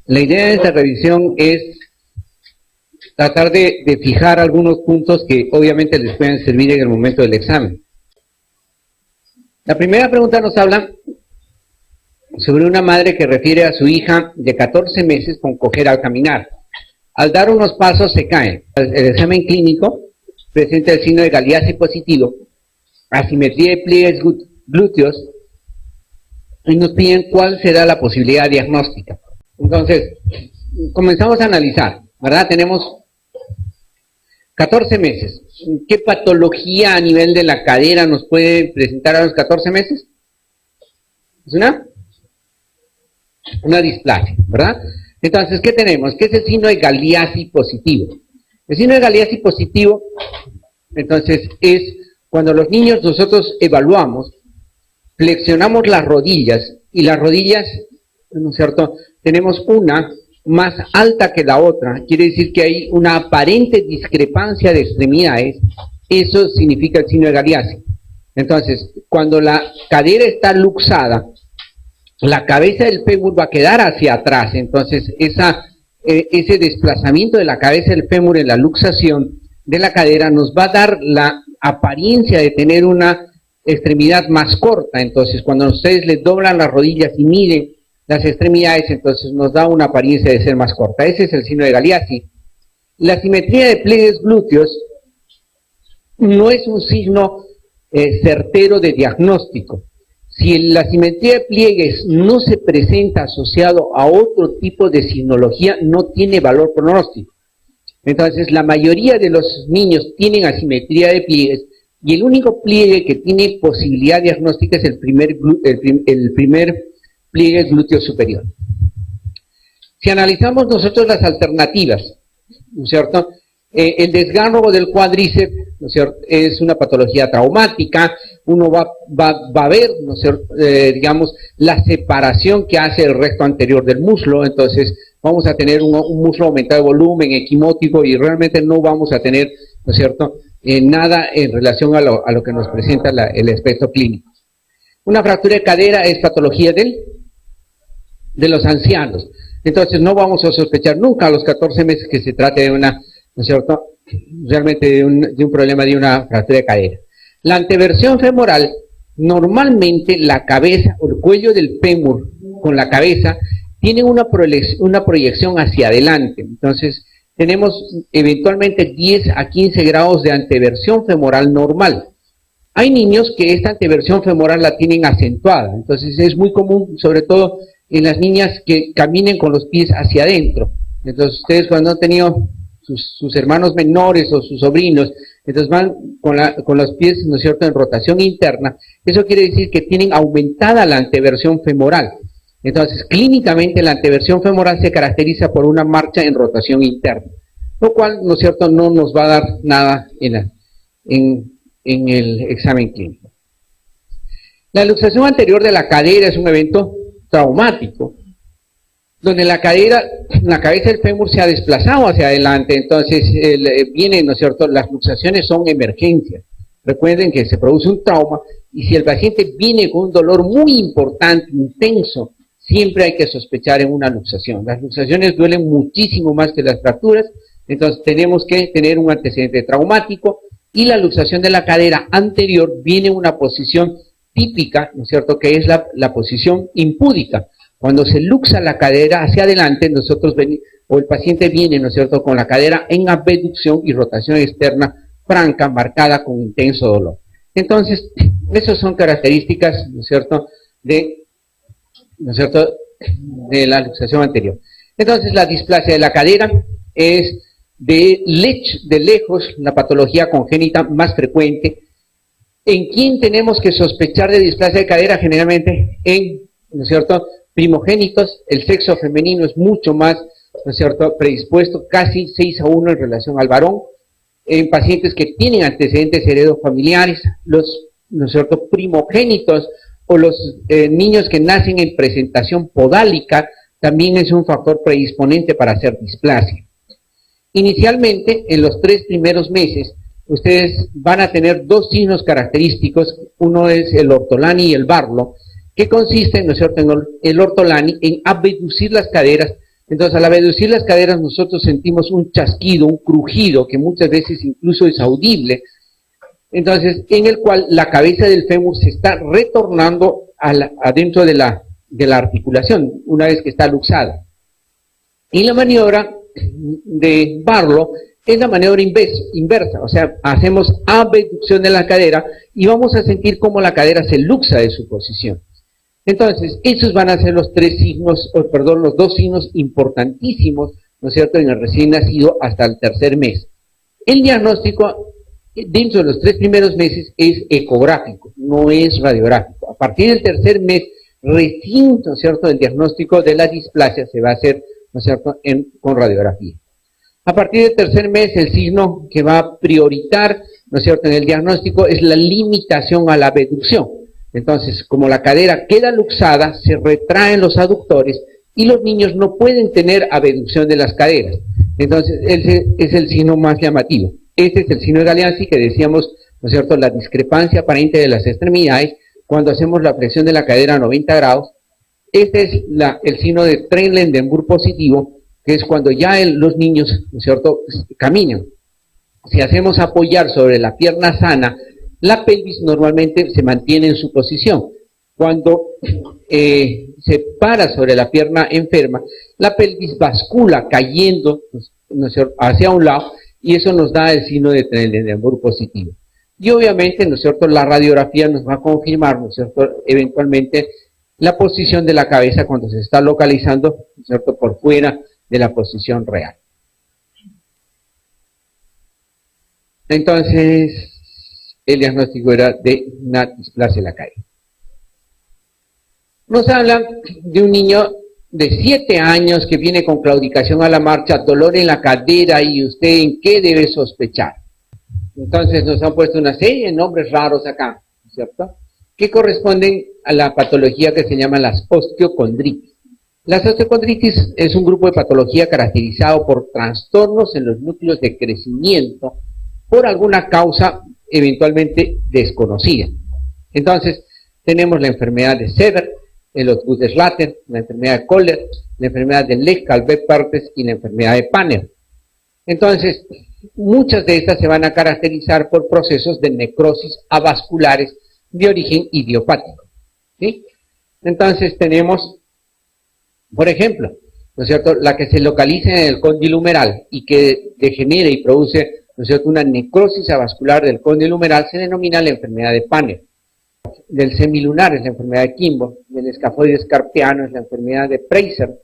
La idea de esta revisión es tratar de fijar algunos puntos que obviamente les pueden servir en el momento del examen. La primera pregunta nos habla sobre una madre que refiere a su hija de 14 meses con cojera al caminar. Al dar unos pasos se cae. El examen clínico presenta el signo de Galeazzi positivo, asimetría de pliegues glúteos, y nos piden cuál será la posibilidad diagnóstica. Entonces, comenzamos a analizar, ¿verdad? Tenemos 14 meses. ¿Qué patología a nivel de la cadera nos puede presentar a los 14 meses? Es una displasia, ¿verdad? Entonces, ¿qué tenemos? ¿Qué es el signo de Galeazzi positivo? El signo de Galeazzi positivo, entonces, es cuando los niños nosotros evaluamos, flexionamos las rodillas, y las rodillas, ¿no es cierto?, tenemos una más alta que la otra, quiere decir que hay una aparente discrepancia de extremidades, eso significa el signo de Galeazzi. Entonces, cuando la cadera está luxada, la cabeza del fémur va a quedar hacia atrás, entonces ese desplazamiento de la cabeza del fémur en la luxación de la cadera nos va a dar la apariencia de tener una extremidad más corta. Entonces cuando ustedes les doblan las rodillas y miden las extremidades, entonces nos da una apariencia de ser más corta. Ese es el signo de Galeazzi. La simetría de pliegues glúteos no es un signo certero de diagnóstico. Si la simetría de pliegues no se presenta asociado a otro tipo de signología, no tiene valor pronóstico. Entonces, la mayoría de los niños tienen asimetría de pliegues, y el único pliegue que tiene posibilidad diagnóstica es el primer pliegue glúteo superior. Si analizamos nosotros las alternativas, ¿no es cierto? El desgarro del cuádriceps, ¿no es cierto?, es una patología traumática. Uno va a ver, ¿no es cierto?, digamos, la separación que hace el recto anterior del muslo. Entonces vamos a tener un muslo aumentado de volumen, equimótico, y realmente no vamos a tener, ¿no es cierto?, nada en relación a lo que nos presenta el aspecto clínico. Una fractura de cadera es patología de los ancianos. Entonces no vamos a sospechar nunca a los 14 meses que se trate de una, ¿no es cierto?, realmente de un problema de una fractura de cadera. La anteversión femoral, normalmente la cabeza o el cuello del fémur con la cabeza tiene una proyección hacia adelante. Entonces tenemos eventualmente 10 a 15 grados de anteversión femoral normal. Hay niños que esta anteversión femoral la tienen acentuada, entonces es muy común, sobre todo en las niñas, que caminen con los pies hacia adentro. Entonces ustedes, cuando han tenido sus hermanos menores o sus sobrinos, entonces van con los pies, ¿no es cierto?, en rotación interna. Eso quiere decir que tienen aumentada la anteversión femoral. Entonces, clínicamente la anteversión femoral se caracteriza por una marcha en rotación interna, lo cual, ¿no es cierto?, no nos va a dar nada en el examen clínico. La luxación anterior de la cadera es un evento traumático, donde la cabeza del fémur se ha desplazado hacia adelante. Entonces vienen, ¿no es cierto?, las luxaciones son emergencias. Recuerden que se produce un trauma, y si el paciente viene con un dolor muy importante, intenso, siempre hay que sospechar en una luxación. Las luxaciones duelen muchísimo más que las fracturas, entonces tenemos que tener un antecedente traumático, y la luxación de la cadera anterior viene en una posición típica, ¿no es cierto?, que es la posición impúdica. Cuando se luxa la cadera hacia adelante, el paciente viene, ¿no es cierto?, con la cadera en abducción y rotación externa franca, marcada con intenso dolor. Entonces, esas son características, ¿no es cierto?, de la luxación anterior. Entonces, la displasia de la cadera es de lejos la patología congénita más frecuente. ¿En quién tenemos que sospechar de displasia de cadera? Generalmente ¿no es cierto?, primogénitos. El sexo femenino es mucho más, ¿no es cierto?, predispuesto, casi 6-1 en relación al varón. En pacientes que tienen antecedentes heredofamiliares, ¿no es cierto?, primogénitos, o los niños que nacen en presentación podálica, también es un factor predisponente para hacer displasia. Inicialmente, en los 3 primeros meses, ustedes van a tener 2 signos característicos. Uno es el ortolani y el Barlow, que consiste, ¿no es cierto?, en el ortolani en abducir las caderas Entonces, al abducir las caderas, nosotros sentimos un chasquido, un crujido, que muchas veces incluso es audible, entonces, en el cual la cabeza del fémur se está retornando adentro de la articulación, una vez que está luxada. Y la maniobra de Barlow es la maniobra inversa, o sea, hacemos abducción de la cadera y vamos a sentir cómo la cadera se luxa de su posición. Entonces, esos van a ser los los dos signos importantísimos, ¿no es cierto?, en el recién nacido hasta el tercer mes. El diagnóstico dentro de los 3 primeros meses es ecográfico, no es radiográfico. A partir del tercer mes, recién, ¿no es cierto?, el diagnóstico de la displasia se va a hacer, ¿no es cierto?, con radiografía. A partir del tercer mes, el signo que va a prioritar, ¿no es cierto?, en el diagnóstico es la limitación a la abducción. Entonces, como la cadera queda luxada, se retraen los aductores y los niños no pueden tener abducción de las caderas. Entonces, ese es el signo más llamativo. Este es el signo de Galeazzi que decíamos, ¿no es cierto?, la discrepancia aparente de las extremidades cuando hacemos la flexión de la cadera a 90 grados. Este es el signo de Trendelenburg positivo, que es cuando ya los niños, ¿no es cierto?, caminan. Si hacemos apoyar sobre la pierna sana, la pelvis normalmente se mantiene en su posición. Cuando se para sobre la pierna enferma, la pelvis bascula cayendo, ¿no es cierto?, hacia un lado, y eso nos da el signo de Trendelenburg positivo. Y obviamente, ¿no es cierto?, la radiografía nos va a confirmar, ¿no es cierto?, eventualmente la posición de la cabeza cuando se está localizando, ¿no es cierto?, por fuera de la posición real. Entonces, el diagnóstico era de una displasia de la cadera. Nos hablan de un niño de 7 años que viene con claudicación a la marcha, dolor en la cadera, y usted en qué debe sospechar. Entonces nos han puesto una serie de nombres raros acá, ¿cierto?, que corresponden a la patología que se llama las osteocondritis. Las osteocondritis es un grupo de patología caracterizado por trastornos en los núcleos de crecimiento por alguna causa eventualmente desconocida. Entonces, tenemos la enfermedad de Sever, el Osgood-Schlatter, la enfermedad de Kohler, la enfermedad de Lech-Calvé-Perthes y la enfermedad de Panner. Entonces, muchas de estas se van a caracterizar por procesos de necrosis avasculares de origen idiopático, ¿sí? Entonces tenemos, por ejemplo, ¿no es cierto?, la que se localiza en el cóndilo humeral y que degenera y produce, ¿no es cierto?, una necrosis avascular del cóndilo humeral, se denomina la enfermedad de Panner. Del semilunar es la enfermedad de Kimball, del escafoides carpiano es la enfermedad de Fraser,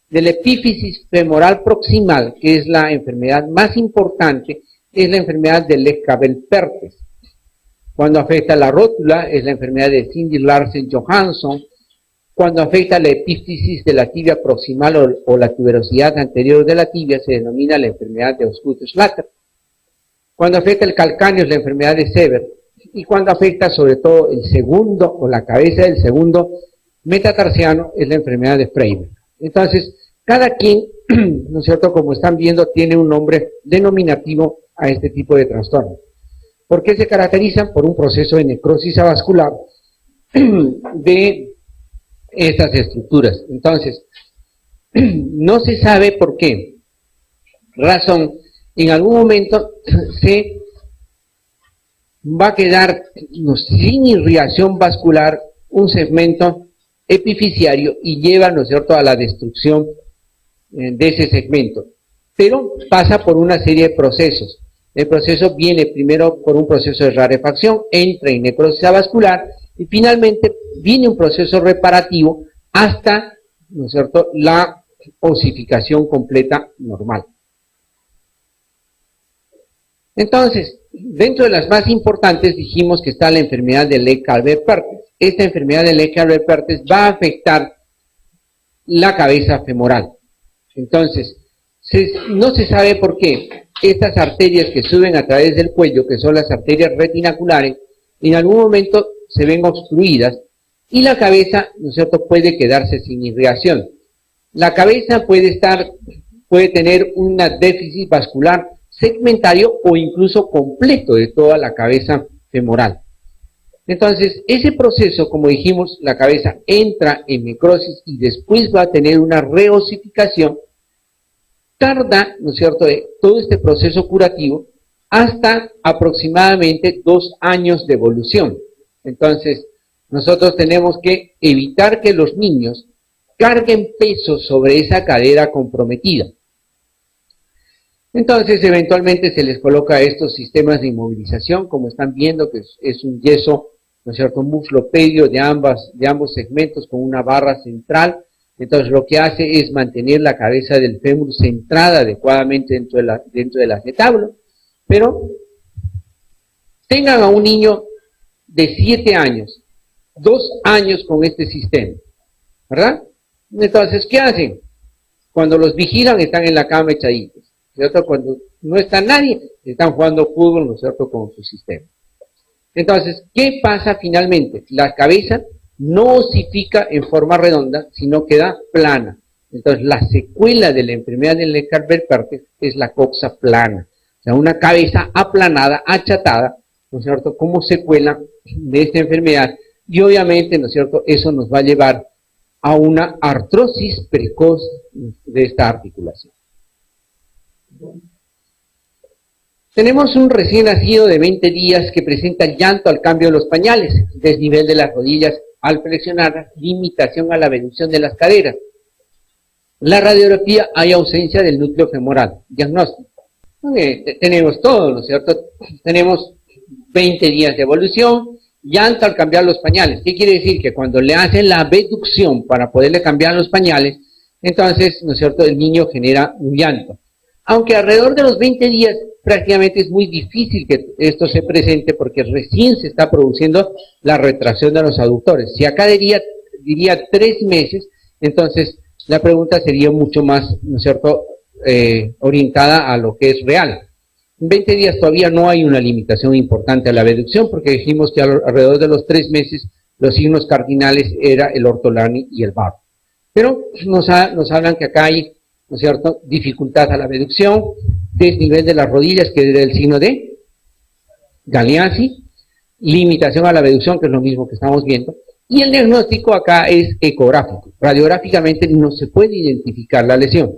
de la epífisis femoral proximal, que es la enfermedad más importante, es la enfermedad de Lech-Calvé-Perthes. Cuando afecta la rótula es la enfermedad de Cindy Larsen-Johansson. Cuando afecta la epífisis de la tibia proximal o la tuberosidad anterior de la tibia se denomina la enfermedad de Osgood-Schlatter. Cuando afecta el calcáneo es la enfermedad de Sever. Y cuando afecta sobre todo el segundo o la cabeza del segundo metatarsiano es la enfermedad de Freiberg. Entonces, cada quien, ¿no es cierto?, como están viendo, tiene un nombre denominativo a este tipo de trastorno. ¿Por qué se caracterizan? Por un proceso de necrosis avascular de estas estructuras. Entonces, no se sabe por qué razón en algún momento se va a quedar sin irrigación vascular un segmento epifisiario y lleva, ¿no es cierto?, a la destrucción de ese segmento. Pero pasa por una serie de procesos. El proceso viene primero por un proceso de rarefacción, entra en necrosis avascular y finalmente viene un proceso reparativo hasta, ¿no es cierto?, la osificación completa normal. Entonces, dentro de las más importantes dijimos que está la enfermedad de Lech-Calvé-Perthes. Esta enfermedad de Lech-Calvé-Perthes va a afectar la cabeza femoral. Entonces, no se sabe por qué estas arterias que suben a través del cuello, que son las arterias retinaculares, en algún momento se ven obstruidas y la cabeza, ¿no es cierto?, puede quedarse sin irrigación. La cabeza puede tener un déficit vascular segmentario o incluso completo de toda la cabeza femoral. Entonces, ese proceso, como dijimos, la cabeza entra en necrosis y después va a tener una reosificación, tarda, ¿no es cierto?, todo este proceso curativo hasta aproximadamente 2 años de evolución. Entonces, nosotros tenemos que evitar que los niños carguen peso sobre esa cadera comprometida. Entonces, eventualmente se les coloca estos sistemas de inmovilización, como están viendo, que es un yeso, ¿no es cierto?, muslopedio de ambos segmentos con una barra central. Entonces, lo que hace es mantener la cabeza del fémur centrada adecuadamente dentro del acetábulo. Pero tengan a un niño de 7 años, 2 años con este sistema, ¿verdad? Entonces, ¿qué hacen? Cuando los vigilan, están en la cama echaditos, ¿cierto? Cuando no está nadie, están jugando fútbol, ¿no es cierto?, con su sistema. Entonces, ¿qué pasa finalmente? La cabeza no osifica en forma redonda, sino queda plana. Entonces, la secuela de la enfermedad del Leccardt-Berperthes es la coxa plana. O sea, una cabeza aplanada, achatada, ¿no es cierto?, como secuela de esta enfermedad. Y obviamente, ¿no es cierto?, eso nos va a llevar a una artrosis precoz de esta articulación. Tenemos un recién nacido de 20 días que presenta llanto al cambio de los pañales, desnivel de las rodillas al flexionar, limitación a la abducción de las caderas. La radiografía, hay ausencia del núcleo femoral. Diagnóstico. Tenemos todo, ¿no es cierto? Tenemos 20 días de evolución, llanto al cambiar los pañales. ¿Qué quiere decir? Que cuando le hacen la abducción para poderle cambiar los pañales, entonces, ¿no es cierto?, el niño genera un llanto. Aunque alrededor de los 20 días prácticamente es muy difícil que esto se presente porque recién se está produciendo la retracción de los aductores. Si acá diría 3 meses, entonces la pregunta sería mucho más, ¿no es cierto?, orientada a lo que es real. En 20 días todavía no hay una limitación importante a la abducción porque dijimos que alrededor de los 3 meses los signos cardinales era el ortolani y el barro. Pero nos hablan que acá hay, ¿no es cierto?, dificultad a la abducción, desnivel de las rodillas, que era el signo de Galeazzi, limitación a la abducción, que es lo mismo que estamos viendo, y el diagnóstico acá es ecográfico. Radiográficamente no se puede identificar la lesión,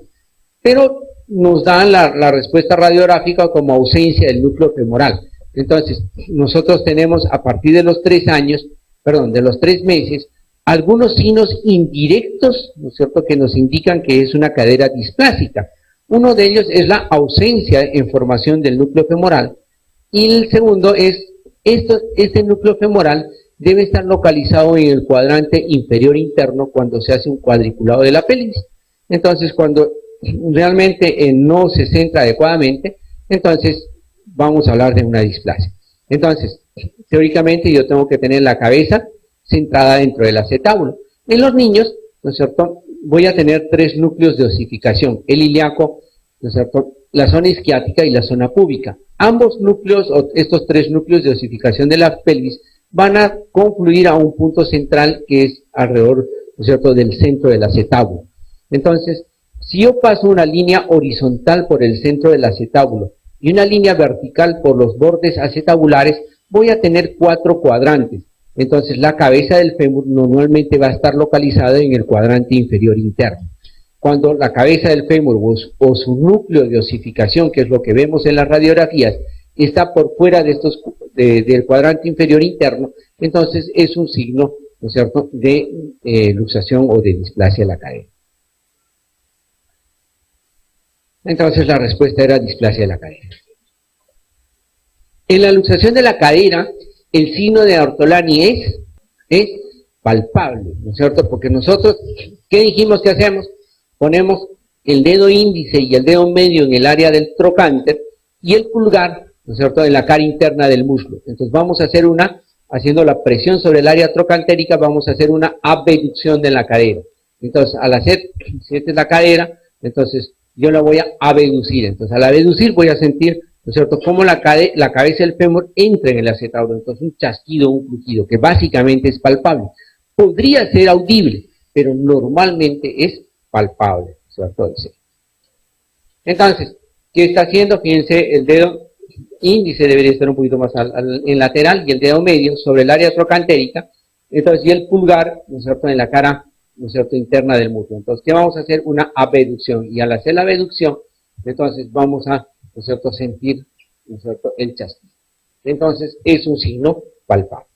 pero nos dan la respuesta radiográfica como ausencia del núcleo femoral. Entonces, nosotros tenemos a partir de los 3 meses, algunos signos indirectos, ¿no es cierto?, que nos indican que es una cadera displásica. Uno de ellos es la ausencia en formación del núcleo femoral, y el segundo es, este núcleo femoral debe estar localizado en el cuadrante inferior interno cuando se hace un cuadriculado de la pelvis. Entonces, cuando realmente no se centra adecuadamente, entonces vamos a hablar de una displasia. Entonces, teóricamente yo tengo que tener la cabeza centrada dentro del acetábulo. En los niños, ¿no es cierto?, voy a tener 3 núcleos de osificación, el ilíaco, ¿no es cierto?, la zona isquiática y la zona púbica. Ambos núcleos, o estos 3 núcleos de osificación de la pelvis, van a confluir a un punto central que es alrededor, ¿no es cierto?, del centro del acetábulo. Entonces, si yo paso una línea horizontal por el centro del acetábulo y una línea vertical por los bordes acetabulares, voy a tener 4 cuadrantes. Entonces, la cabeza del fémur normalmente va a estar localizada en el cuadrante inferior interno. Cuando la cabeza del fémur o su núcleo de osificación, que es lo que vemos en las radiografías, está por fuera de del cuadrante inferior interno, entonces es un signo, ¿no es cierto?, de luxación o de displasia de la cadera. Entonces la respuesta era displasia de la cadera. En la luxación de la cadera, el signo de Ortolani es palpable, ¿no es cierto? Porque nosotros, ¿qué dijimos que hacemos? Ponemos el dedo índice y el dedo medio en el área del trocánter y el pulgar, ¿no es cierto?, en la cara interna del muslo. Entonces vamos a hacer haciendo la presión sobre el área trocantérica, vamos a hacer una abducción de la cadera. Entonces, al hacer, si esta es la cadera, entonces yo la voy a abducir. Entonces, al abducir voy a sentir, ¿no es cierto?, cómo la cabeza del fémur entra en el acetábulo. Entonces, un chasquido, un crujido, que básicamente es palpable. Podría ser audible, pero normalmente es palpable, ¿cierto? Entonces, ¿qué está haciendo? Fíjense, el dedo índice debería estar un poquito más en lateral y el dedo medio sobre el área trocantérica, entonces, y el pulgar, ¿no es cierto?, en la cara, ¿no es cierto?, interna del muslo. Entonces, ¿qué vamos a hacer? Una abducción, y al hacer la abducción, entonces vamos a, ¿no es cierto?, sentir, ¿no es cierto?, el chasquido. Entonces, es un signo palpable.